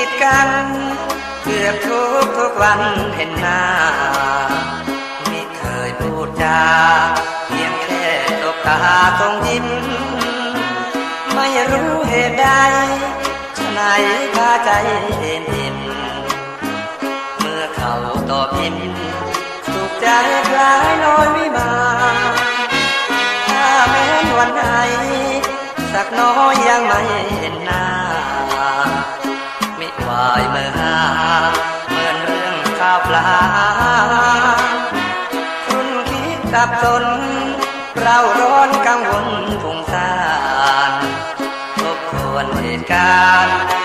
ดกันเกือบทุกวันเห็นหน้าไม่เคยพูดจาเพียงแค่ตบตาตรงยิ้มไม่รู้เหตุใดฉะไหนพาใจเห็นเมื่อเขาตอบยิ้มสุขใจคล้ายลอยวิมานถ้าแม้นวันไหนสักน้อยยังไม่เห็นหน้ามิวายเมื่อหาเหมือนเรื่องข้าวปลาคุณคิดสับสนเราร้อนกังวลสงสารทบทวนเหตุการณ์